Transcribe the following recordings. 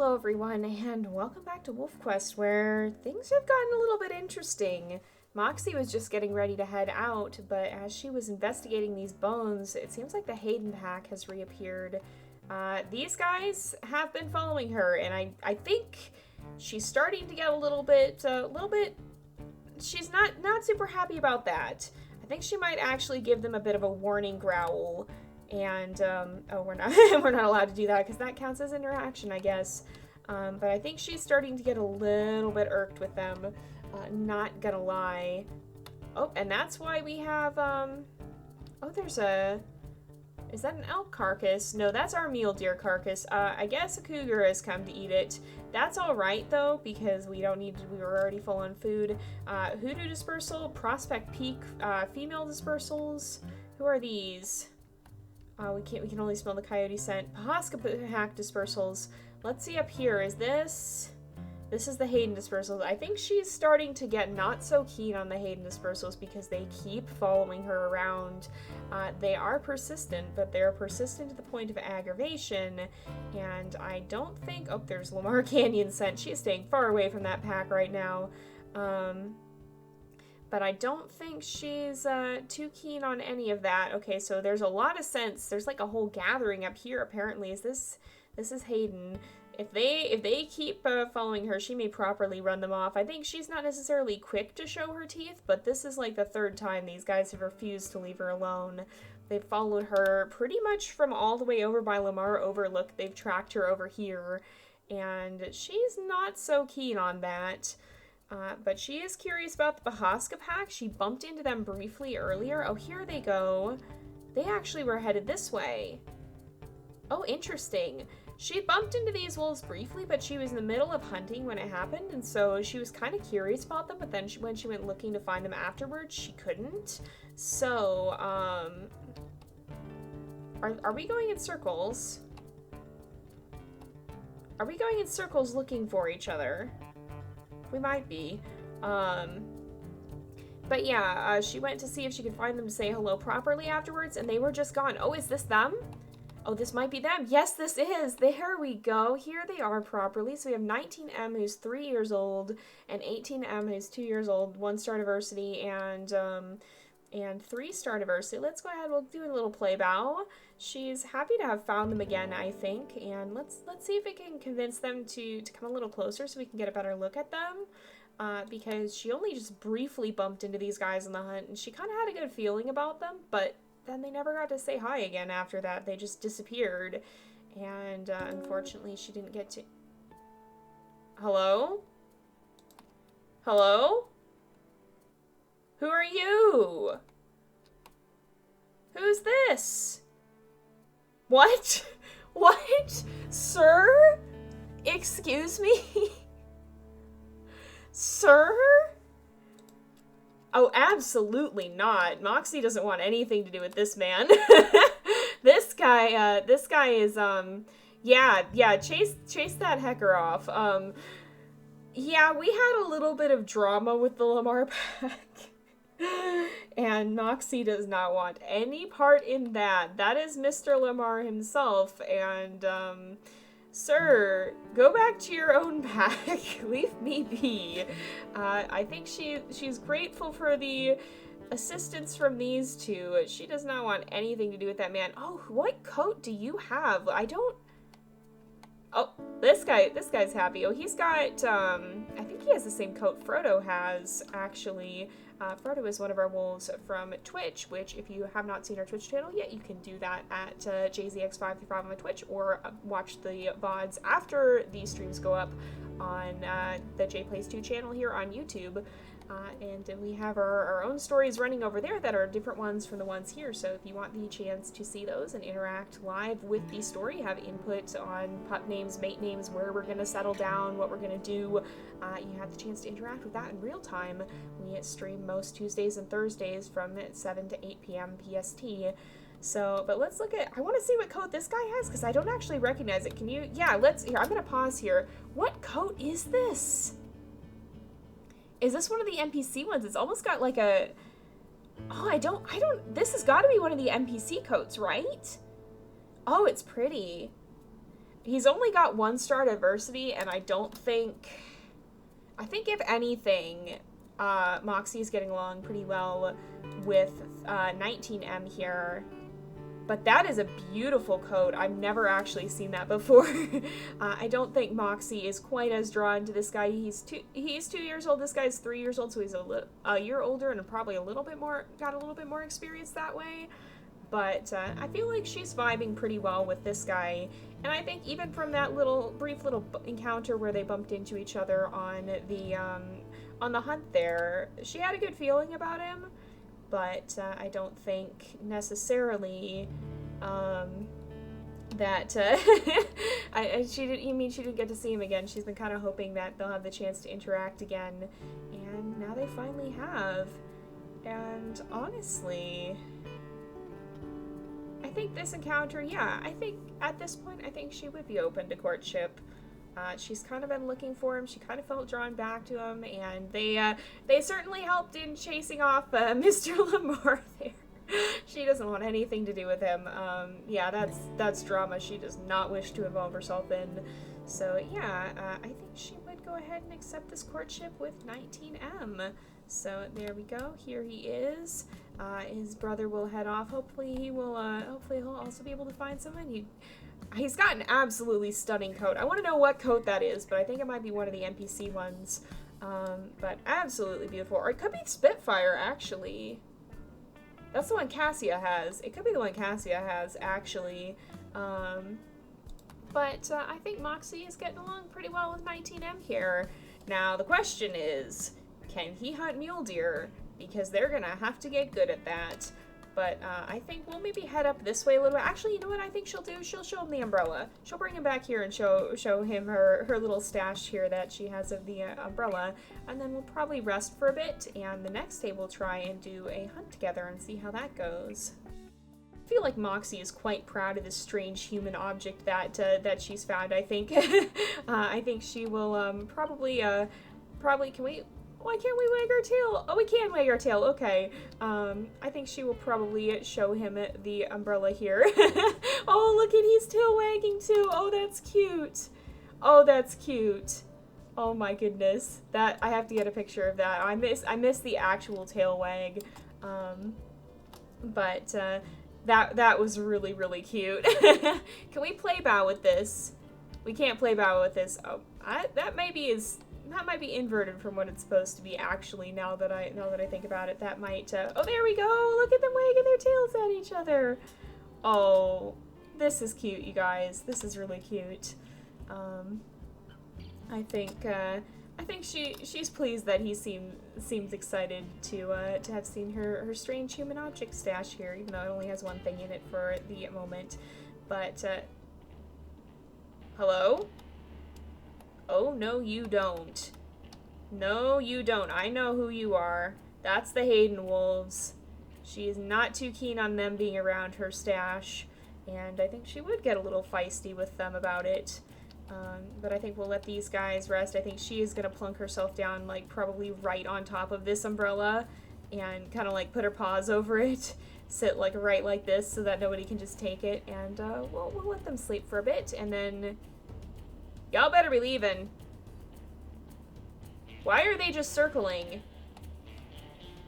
Hello everyone, and welcome back to WolfQuest, where things have gotten a little bit interesting. Moxie was just getting ready to head out, but as she was investigating these bones, it seems like the Hayden pack has reappeared. These guys have been following her, and I think she's starting to get a little bit, she's not super happy about that. I think she might actually give them a bit of a warning growl. And, oh, we're not, we're not allowed to do that because that counts as interaction, I guess. But I think she's starting to get a little bit irked with them, not gonna lie. Oh, and that's why we have, oh, there's is that an elk carcass? No, that's our mule deer carcass. I guess a cougar has come to eat it. That's alright, though, because we don't need to, we were already full on food. Hoodoo Dispersal, Prospect Peak, female dispersals. Who are these? We can only smell the coyote scent. Pahaska hack dispersals. Let's see up here. Is this is the Hayden dispersals. I think she's starting to get not so keen on the Hayden dispersals because they keep following her around. They are persistent, but they're persistent to the point of aggravation. And I don't think, oh, there's Lamar Canyon scent. She's staying far away from that pack right now. But I don't think she's too keen on any of that. Okay, so there's a lot of scents. There's like a whole gathering up here, apparently. This is Hayden. If they keep following her, she may properly run them off. I think she's not necessarily quick to show her teeth, but this is like the third time these guys have refused to leave her alone. They've followed her pretty much from all the way over by Lamar Overlook. They've tracked her over here, and she's not so keen on that. But she is curious about the Pahaska pack. She bumped into them briefly earlier. Oh, here they go. They actually were headed this way. Oh, interesting. She bumped into these wolves briefly, but she was in the middle of hunting when it happened, and so she was kind of curious about them, but then when she went looking to find them afterwards, she couldn't. So, are we going in circles? Are we going in circles looking for each other? We might be. But yeah, she went to see if she could find them to say hello properly afterwards, and they were just gone. Oh, is this them? Oh, this might be them. Yes, this is. There we go. Here they are properly. So we have 19M, who's 3 years old, and 18M, who's 2 years old, 1-star diversity, and 3-star diversity. Let's go ahead. We'll do a little play bow. She's happy to have found them again, I think, and let's see if we can convince them to come a little closer so we can get a better look at them, because she only just briefly bumped into these guys in the hunt, and she kind of had a good feeling about them, but then they never got to say hi again after that. They just disappeared, and unfortunately she didn't get to... Hello? Hello? Who are you? Who's this? What? What? Sir? Excuse me? Sir? Oh, absolutely not. Moxie doesn't want anything to do with this man. This guy is, yeah, chase that hecker off. Yeah, we had a little bit of drama with the Lamar pack. And Moxie does not want any part in that. That is Mr. Lamar himself, and, sir, go back to your own pack. Leave me be. I think she's grateful for the assistance from these two. She does not want anything to do with that man. Oh, what coat do you have? I don't... Oh, this guy's happy. Oh, he's got, I think he has the same coat Frodo has, actually. Frodo is one of our wolves from Twitch, which if you have not seen our Twitch channel yet, you can do that at JZX535 on Twitch, or watch the VODs after these streams go up on the JayPlays 2 channel here on YouTube. And we have our own stories running over there that are different ones from the ones here, so if you want the chance to see those and interact live with the story, have input on pup names, mate names, where we're going to settle down, what we're going to do, you have the chance to interact with that in real time. We stream most Tuesdays and Thursdays from 7 to 8 p.m. PST. So, but let's look at, I want to see what coat this guy has, because I don't actually recognize it. Can you, yeah, here, I'm going to pause here. What coat is this? Is this one of the NPC ones? It's almost got like a... Oh, I don't... This has got to be one of the NPC coats, right? Oh, it's pretty. He's only got 1 star diversity, and I think if anything, Moxie is getting along pretty well with 19M here. But that is a beautiful coat. I've never actually seen that before. I don't think Moxie is quite as drawn to this guy. He's 2 years old. This guy's 3 years old, so he's a year older and probably got a little bit more experience that way. But I feel like she's vibing pretty well with this guy. And I think even from that brief little encounter where they bumped into each other on the hunt there, she had a good feeling about him. But I don't think necessarily that she didn't get to see him again. She's been kind of hoping that they'll have the chance to interact again, and now they finally have. And honestly, I think this encounter, I think at this point, I think she would be open to courtship. She's kind of been looking for him. She kind of felt drawn back to him, and they certainly helped in chasing off Mr. Lamar there. She doesn't want anything to do with him. That's drama she does not wish to involve herself in. So I think she would go ahead and accept this courtship with 19M. So there we go. Here he is. His brother will head off. Hopefully he'll also be able to find someone. He's got an absolutely stunning coat. I want to know what coat that is, but I think it might be one of the NPC ones. But absolutely beautiful. Or it could be Spitfire, actually. That's the one Cassia has. It could be the one Cassia has, actually. But I think Moxie is getting along pretty well with 19M here. Now, the question is, can he hunt mule deer? Because they're going to have to get good at that. But I think we'll maybe head up this way a little bit. Actually, you know what I think she'll do? She'll show him the umbrella. She'll bring him back here and show him her little stash here that she has of the umbrella. And then we'll probably rest for a bit. And the next day we'll try and do a hunt together and see how that goes. I feel like Moxie is quite proud of this strange human object that she's found. I think I think she will probably can we. Why can't we wag our tail? Oh, we can wag our tail. Okay. I think she will probably show him the umbrella here. Oh, look at he's tail wagging too. Oh, that's cute. Oh, that's cute. Oh my goodness. That I have to get a picture of that. I miss the actual tail wag. But that was really, really cute. Can we play bow with this? We can't play bow with this. Oh, that might be inverted from what it's supposed to be, actually, now that I think about it. That might, oh, there we go! Look at them wagging their tails at each other! Oh, this is cute, you guys. This is really cute. I think she's pleased that he seems excited to have seen her strange human object stash here, even though it only has one thing in it for the moment. But, hello? Oh, no, you don't. No, you don't. I know who you are. That's the Hayden Wolves. She is not too keen on them being around her stash, and I think she would get a little feisty with them about it. But I think we'll let these guys rest. I think she is going to plunk herself down, like, probably right on top of this umbrella, and kind of, like, put her paws over it. Sit, like, right like this so that nobody can just take it, and we'll let them sleep for a bit, and then... Y'all better be leaving. Why are they just circling?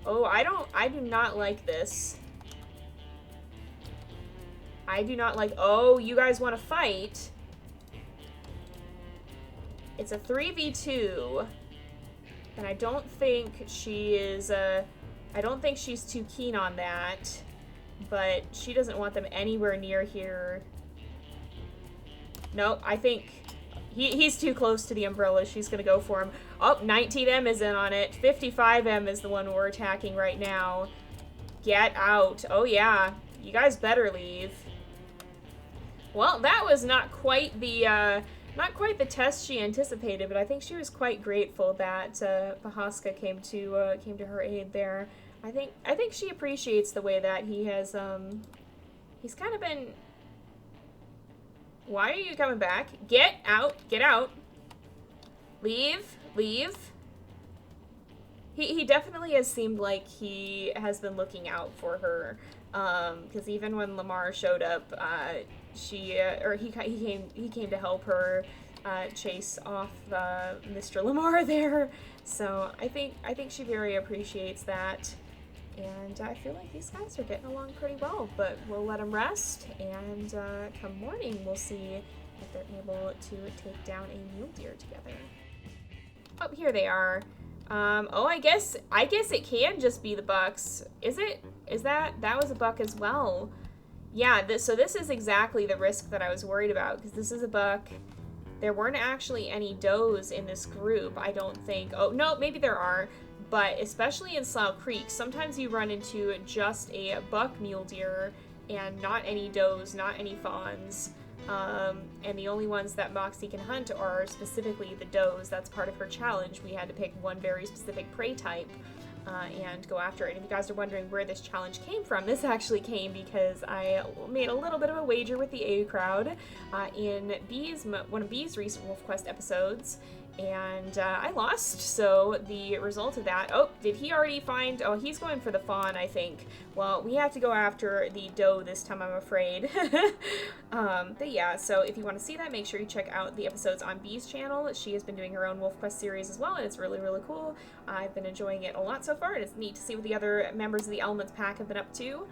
Oh, I do not like this. I do not like, oh, you guys want to fight? It's a 3v2. And I don't think she is, I don't think she's too keen on that. But she doesn't want them anywhere near here. No, I think... He's too close to the umbrella. She's going to go for him. Oh, 19M is in on it. 55M is the one we're attacking right now. Get out. Oh, yeah. You guys better leave. Well, that was not quite the test she anticipated, but I think she was quite grateful that Pahaska came to her aid there. I think she appreciates the way that he has he's kind of been... Why are you coming back? Get out! Get out! Leave! Leave! He definitely has seemed like he has been looking out for her. Because even when Lamar showed up, he came to help her chase off Mr. Lamar there. So I think she very appreciates that. And I feel like these guys are getting along pretty well, but we'll let them rest, and come morning, we'll see if they're able to take down a mule deer together. Oh, here they are. Oh, I guess it can just be the bucks. Is it? That was a buck as well. Yeah, so this is exactly the risk that I was worried about, because this is a buck. There weren't actually any does in this group, I don't think. Oh, no, maybe there are. But especially in Slough Creek, sometimes you run into just a buck mule deer and not any does, not any fawns. And the only ones that Moxie can hunt are specifically the does. That's part of her challenge. We had to pick one very specific prey type and go after it. And if you guys are wondering where this challenge came from, this actually came because I made a little bit of a wager with the A crowd in one of B's recent WolfQuest episodes. And I lost, so the result of that... Oh, did he already find... Oh, he's going for the fawn, I think. Well, we have to go after the doe this time, I'm afraid. But yeah, so if you want to see that, make sure you check out the episodes on Bee's channel. She has been doing her own WolfQuest series as well, and it's really, really cool. I've been enjoying it a lot so far, and it's neat to see what the other members of the Elements pack have been up to.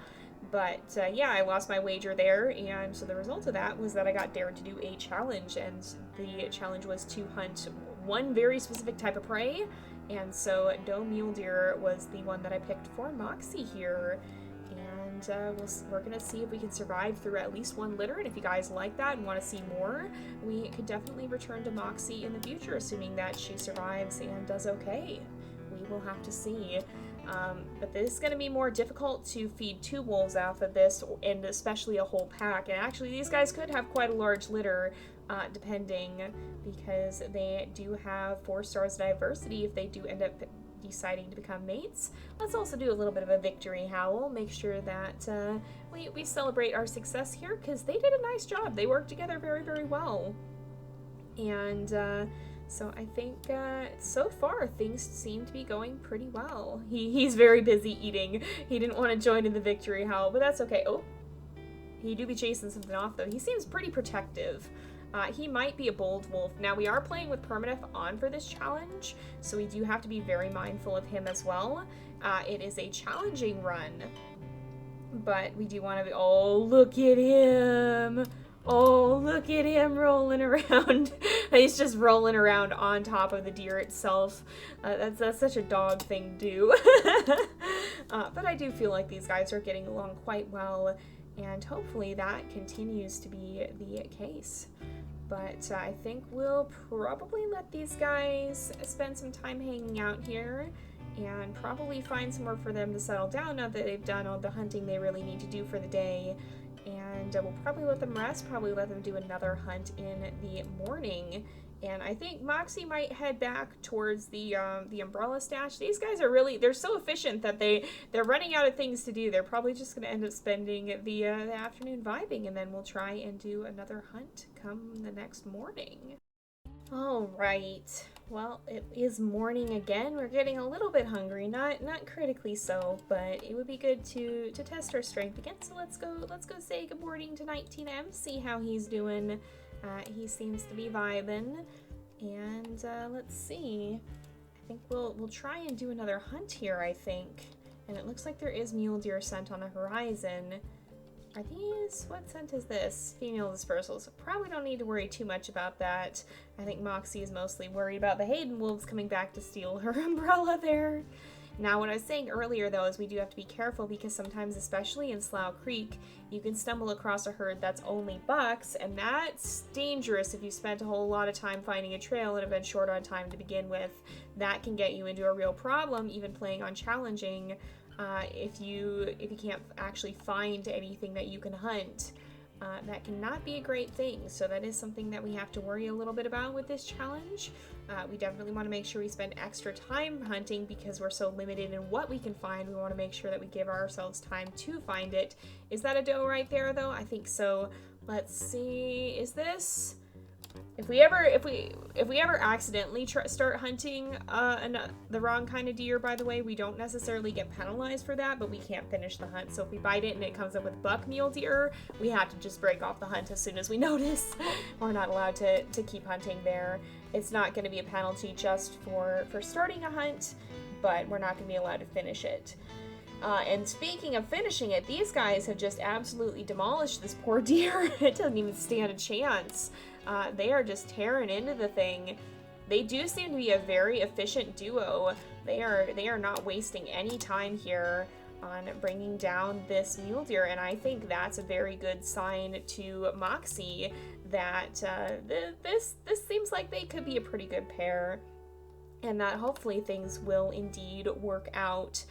But yeah, I lost my wager there, and so the result of that was that I got dared to do a challenge, and the challenge was to hunt one very specific type of prey, and so doe mule deer was the one that I picked for Moxie here. And we're gonna see if we can survive through at least one litter, and if you guys like that and want to see more, we could definitely return to Moxie in the future, assuming that she survives and does okay. We will have to see. But this is going to be more difficult to feed 2 wolves off of this, and especially a whole pack. And actually, these guys could have quite a large litter, depending, because they do have 4 stars diversity if they do end up deciding to become mates. Let's also do a little bit of a victory howl, make sure that we celebrate our success here, because they did a nice job. They worked together very, very well. And so I think so far things seem to be going pretty well. He's very busy eating. He didn't want to join in the victory howl, but that's okay. Oh, he do be chasing something off though. He seems pretty protective. He might be a bold wolf. Now we are playing with Permanef on for this challenge, so we do have to be very mindful of him as well. It is a challenging run, but we do want to be... Oh, look at him! Oh, look at him rolling around. He's just rolling around on top of the deer itself. That's such a dog thing to do. But I do feel like these guys are getting along quite well, and hopefully that continues to be the case. But I think we'll probably let these guys spend some time hanging out here, and probably find somewhere for them to settle down now that they've done all the hunting they really need to do for the day. And we'll probably let them rest, probably let them do another hunt in the morning. And I think Moxie might head back towards the umbrella stash. These guys are really, they're so efficient that they're running out of things to do. They're probably just going to end up spending the afternoon vibing, and then we'll try and do another hunt come the next morning. All right. Well, it is morning again. We're getting a little bit hungry, not critically so, but it would be good to test our strength again. So let's go say good morning to 19M, see how he's doing. He seems to be vibing, and let's see. I think we'll try and do another hunt here, I think. And it looks like there is mule deer scent on the horizon. Are these, what scent is this? Female dispersal, so probably don't need to worry too much about that. I think Moxie is mostly worried about the Hayden wolves coming back to steal her umbrella there. Now, what I was saying earlier, though, is we do have to be careful, because sometimes, especially in Slough Creek, you can stumble across a herd that's only bucks, and that's dangerous if you spent a whole lot of time finding a trail and have been short on time to begin with. That can get you into a real problem, even playing on challenging, if you can't actually find anything that you can hunt. That cannot be a great thing, so that is something that we have to worry a little bit about with this challenge. We definitely want to make sure we spend extra time hunting, because we're so limited in what we can find. We want to make sure that we give ourselves time to find it. Is that a doe right there, though? I think so. Let's see. Is If we ever accidentally start hunting the wrong kind of deer, by the way, we don't necessarily get penalized for that, but we can't finish the hunt. So if we bite it and it comes up with buck mule deer, we have to just break off the hunt as soon as we notice. We're not allowed to keep hunting there. It's not going to be a penalty just for starting a hunt, but we're not going to be allowed to finish it. And speaking of finishing it, these guys have just absolutely demolished this poor deer. It doesn't even stand a chance. They are just tearing into the thing. They do seem to be a very efficient duo. They are not wasting any time here on bringing down this mule deer, and I think that's a very good sign to Moxie that this seems like they could be a pretty good pair, and that hopefully things will indeed work out.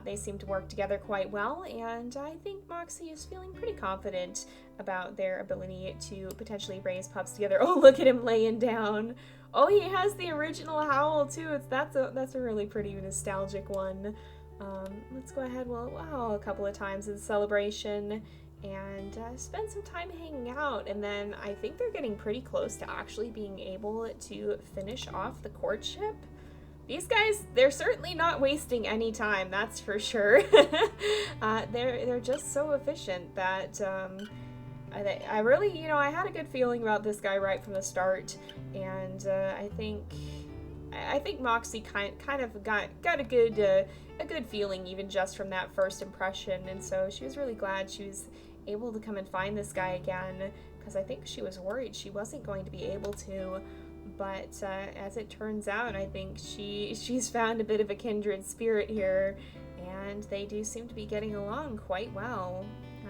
They seem to work together quite well, and I think Moxie is feeling pretty confident about their ability to potentially raise pups together. Oh, look at him laying down. Oh, he has the original howl too. That's a really pretty nostalgic one. Let's go ahead. We'll wow a couple of times in celebration and spend some time hanging out, and then I think they're getting pretty close to actually being able to finish off the courtship. These guys, they're certainly not wasting any time, that's for sure. They're just so efficient that I really, I had a good feeling about this guy right from the start, and I think Moxie kind of got a good feeling even just from that first impression, and so she was really glad she was able to come and find this guy again, because I think she was worried she wasn't going to be able to. But as it turns out, I think she's found a bit of a kindred spirit here, and they do seem to be getting along quite well.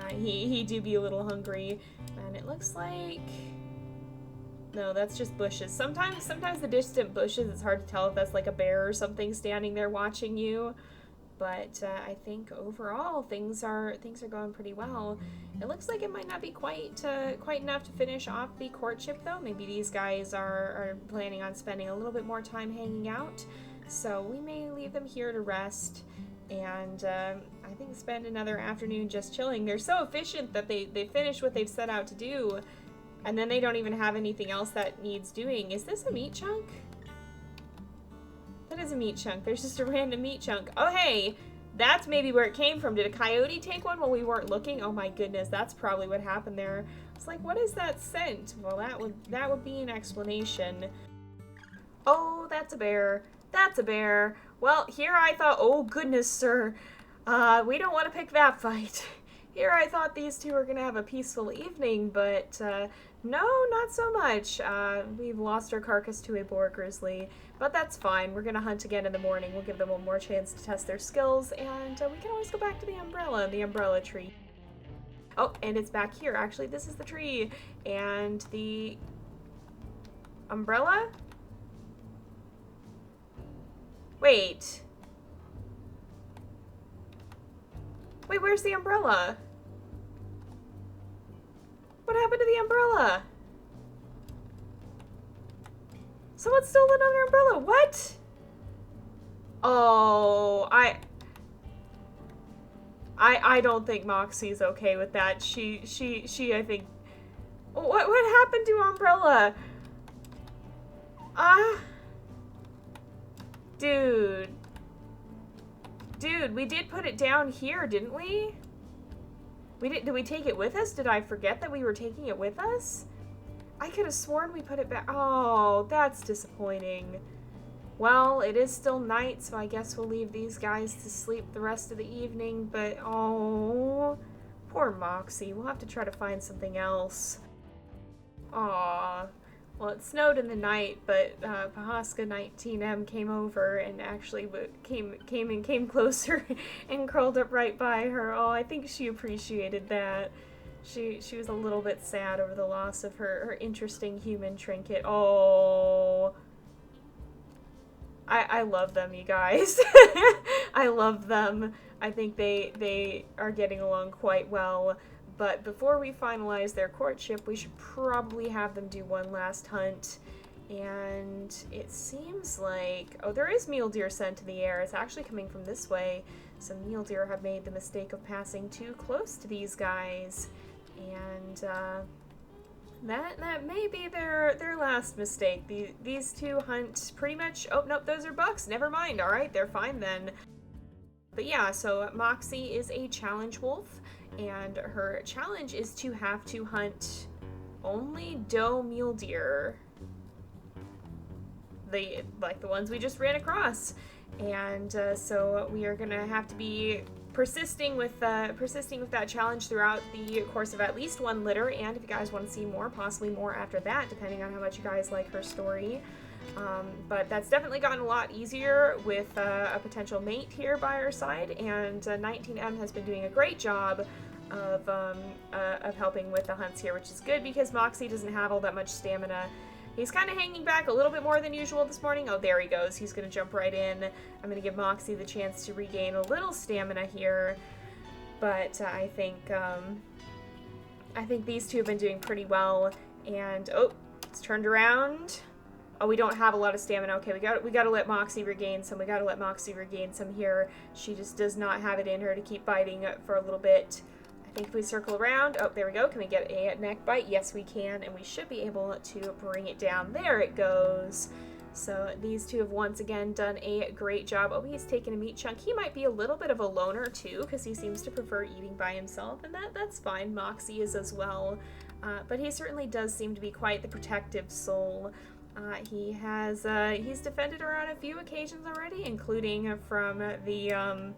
He do be a little hungry, and it looks like... No, that's just bushes. Sometimes the distant bushes, it's hard to tell if that's like a bear or something standing there watching you. But I think overall things are going pretty well. It looks like it might not be quite enough to finish off the courtship, though. Maybe these guys are planning on spending a little bit more time hanging out, so we may leave them here to rest and I think spend another afternoon just chilling. They're so efficient that they finish what they've set out to do, and then they don't even have anything else that needs doing. Is this a meat chunk? That is a meat chunk. There's just a random meat chunk. Oh, hey, that's maybe where it came from. Did a coyote take one while we weren't looking? Oh my goodness, that's probably what happened there. It's like, what is that scent? Well, that would be an explanation. Oh, that's a bear. That's a bear. Well, here I thought, oh goodness, sir, we don't want to pick that fight. Here I thought these two were gonna have a peaceful evening, but no, not so much. We've lost our carcass to a boar grizzly, but that's fine. We're gonna hunt again in the morning. We'll give them one more chance to test their skills, and we can always go back to the umbrella tree. Oh, and it's back here. Actually, this is the tree, and the umbrella? Wait. Wait, where's the umbrella? What happened to the umbrella? Someone stole another umbrella. What? Oh, I don't think Moxie's okay with that. She I think. What happened to umbrella? Dude, we did put it down here, didn't we? Did we take it with us? Did I forget that we were taking it with us? I could have sworn we put it back. Oh, that's disappointing. Well, it is still night, so I guess we'll leave these guys to sleep the rest of the evening, but oh, poor Moxie. We'll have to try to find something else. Aw. Well, it snowed in the night, but Pahaska 19M came over and actually came closer and curled up right by her. Oh, I think she appreciated that. She was a little bit sad over the loss of her interesting human trinket. Oh, I love them, you guys. I love them. I think they are getting along quite well. But before we finalize their courtship, we should probably have them do one last hunt. And it seems like... Oh, there is mule deer sent to the air. It's actually coming from this way. Some mule deer have made the mistake of passing too close to these guys. And That may be their last mistake. These two hunt pretty much... Oh, nope, those are bucks. Never mind. All right, they're fine then. But yeah, so Moxie is a challenge wolf, and her challenge is to have to hunt only doe mule deer. Like the ones we just ran across. And so we are gonna have to be persisting with that challenge throughout the course of at least one litter, and if you guys want to see more, possibly more after that, depending on how much you guys like her story. But that's definitely gotten a lot easier with a potential mate here by our side, and 19M has been doing a great job of helping with the hunts here, which is good because Moxie doesn't have all that much stamina. He's kind of hanging back a little bit more than usual this morning. Oh, there he goes. He's going to jump right in. I'm going to give Moxie the chance to regain a little stamina here. But I think these two have been doing pretty well. And, oh, it's turned around. Oh, we don't have a lot of stamina. Okay, we got to let Moxie regain some. We got to let Moxie regain some here. She just does not have it in her to keep biting for a little bit. I think if we circle around, oh, there we go. Can we get a neck bite? Yes, we can, and we should be able to bring it down. There it goes. So these two have once again done a great job. Oh, he's taking a meat chunk. He might be a little bit of a loner too, because he seems to prefer eating by himself, and that's fine. Moxie is as well, but he certainly does seem to be quite the protective soul. He's defended her on a few occasions already, including from the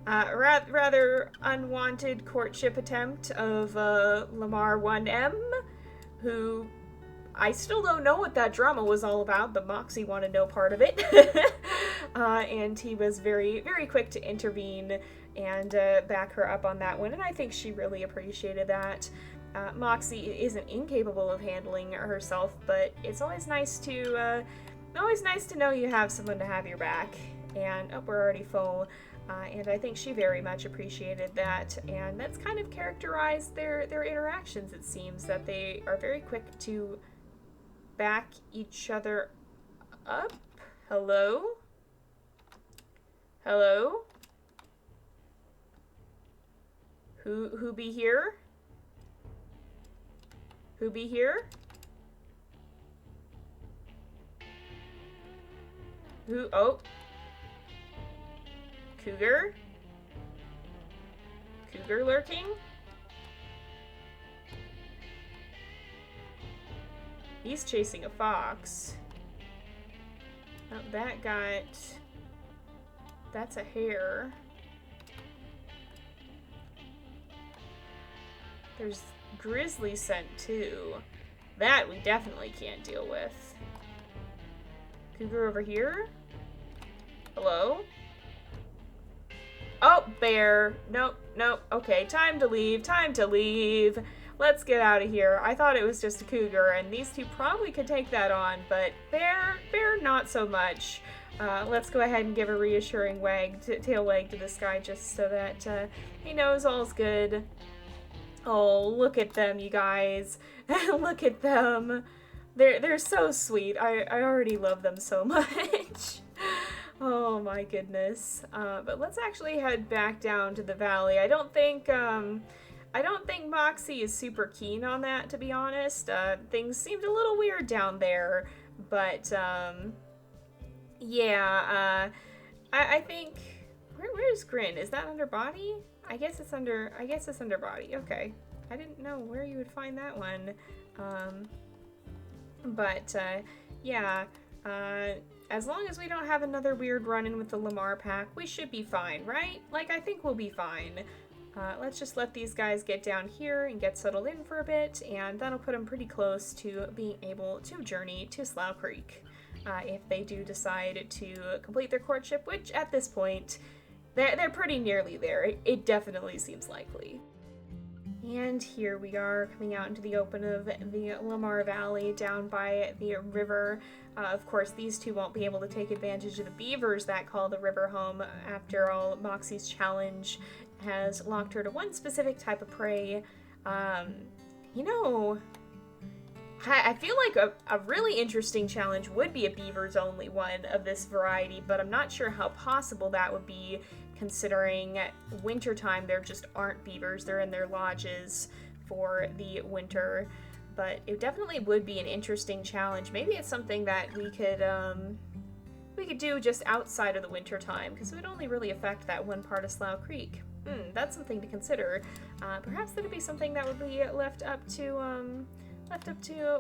rather unwanted courtship attempt of Lamar 1M, who I still don't know what that drama was all about, but Moxie wanted no part of it. And he was very, very quick to intervene and back her up on that one, and I think she really appreciated that. Moxie isn't incapable of handling herself, but it's always nice to know you have someone to have your back. And oh, we're already full. And I think she very much appreciated that, and that's kind of characterized their interactions. It seems that they are very quick to back each other up. Hello? Hello? Who be here? Who be here? Who? Oh. Cougar? Cougar lurking? He's chasing a fox. Oh, that's a hare. There's grizzly scent too. That we definitely can't deal with. Cougar over here? Hello? Oh, bear. Nope, nope. Okay, time to leave, time to leave. Let's get out of here. I thought it was just a cougar, and these two probably could take that on, but bear, not so much. Let's go ahead and give a reassuring tail wag to this guy just so that he knows all's good. Oh, look at them, you guys. Look at them. They're so sweet. I already love them so much. Oh my goodness. But let's actually head back down to the valley. I don't think Moxie is super keen on that, to be honest. Things seemed a little weird down there, but yeah. I think where's Grin? Is that under body? I guess it's under body. Okay. I didn't know where you would find that one. But yeah. As long as we don't have another weird run-in with the Lamar pack, we should be fine, right? Like, I think we'll be fine. Let's just let these guys get down here and get settled in for a bit, and that'll put them pretty close to being able to journey to Slough Creek. If they do decide to complete their courtship, which at this point, they're pretty nearly there. It definitely seems likely. And here we are coming out into the open of the Lamar Valley down by the river. Of course, these two won't be able to take advantage of the beavers that call the river home. After all, Moxie's challenge has locked her to one specific type of prey. You know, I feel like a really interesting challenge would be a beavers only one of this variety, but I'm not sure how possible that would be, considering wintertime there just aren't beavers. They're in their lodges for the winter. but it definitely would be an interesting challenge. Maybe it's something that we could do just outside of the winter time, because it would only really affect that one part of Slough Creek. That's something to consider. Perhaps that'd be something that would be left up to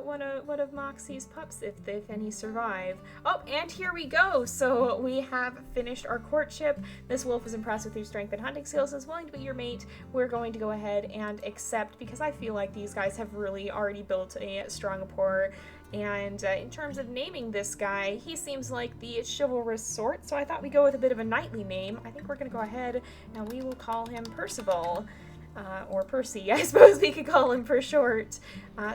one of Moxie's pups, if any survive. Oh, and here we go! So we have finished our courtship. This wolf is impressed with your strength and hunting skills and is willing to be your mate. We're going to go ahead and accept, because I feel like these guys have really already built a strong rapport. And in terms of naming this guy, he seems like the chivalrous sort, so I thought we'd go with a bit of a knightly name. I think we're going to go ahead and we will call him Percival. Or Percy, I suppose we could call him for short.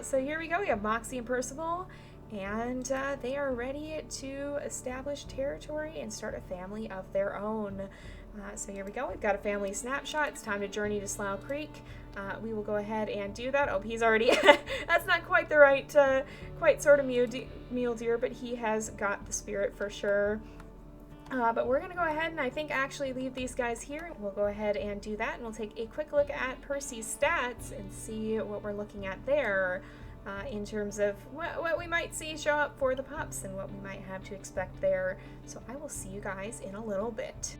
So here we go, we have Moxie and Percival, and they are ready to establish territory and start a family of their own. So here we go, we've got a family snapshot. It's time to journey to Slough Creek. We will go ahead and do that. Oh, he's already, that's not quite the right, quite sort of mule deer, but he has got the spirit for sure. But we're going to go ahead and I think actually leave these guys here. We'll go ahead and do that, and we'll take a quick look at Percy's stats and see what we're looking at there in terms of what we might see show up for the pups and what we might have to expect there. So I will see you guys in a little bit.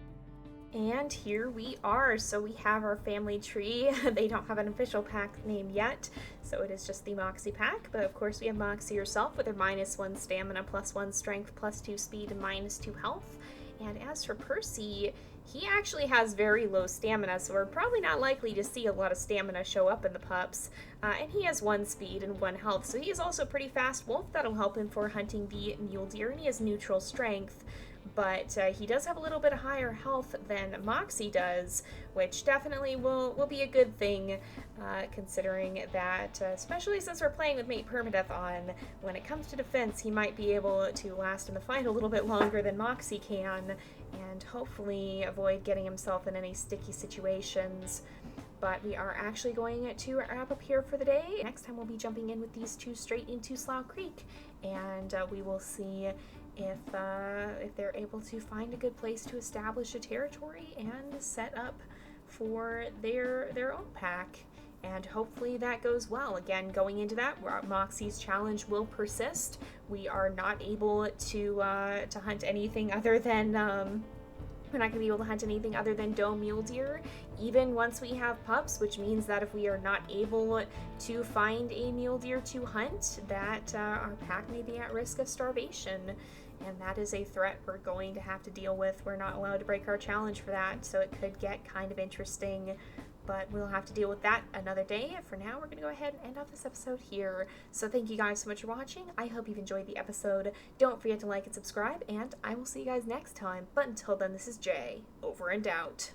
And here we are. So we have our family tree. They don't have an official pack name yet, so it is just the Moxie pack. But of course we have Moxie herself with her -1 stamina, +1 strength, +2 speed, and -2 health. And as for Percy, he actually has very low stamina, so we're probably not likely to see a lot of stamina show up in the pups. And he has 1 speed and 1 health, so he is also a pretty fast wolf. That'll help him for hunting the mule deer, and he has neutral strength. But he does have a little bit higher health than Moxie does, which definitely will be a good thing, considering that, especially since we're playing with Mate Permadeath on, when it comes to defense, he might be able to last in the fight a little bit longer than Moxie can, and hopefully avoid getting himself in any sticky situations. But we are actually going to wrap up here for the day. Next time we'll be jumping in with these two straight into Slough Creek, and we will see if they're able to find a good place to establish a territory and set up for their own pack. And hopefully that goes well. Again, going into that, Moxie's challenge will persist. We are not able to hunt anything other than we're not going to be able to hunt anything other than doe mule deer, even once we have pups, which means that if we are not able to find a mule deer to hunt, that our pack may be at risk of starvation. And that is a threat we're going to have to deal with. We're not allowed to break our challenge for that, so it could get kind of interesting. But we'll have to deal with that another day. For now, we're going to go ahead and end off this episode here. So thank you guys so much for watching. I hope you've enjoyed the episode. Don't forget to like and subscribe, and I will see you guys next time. But until then, this is Jay, over and out.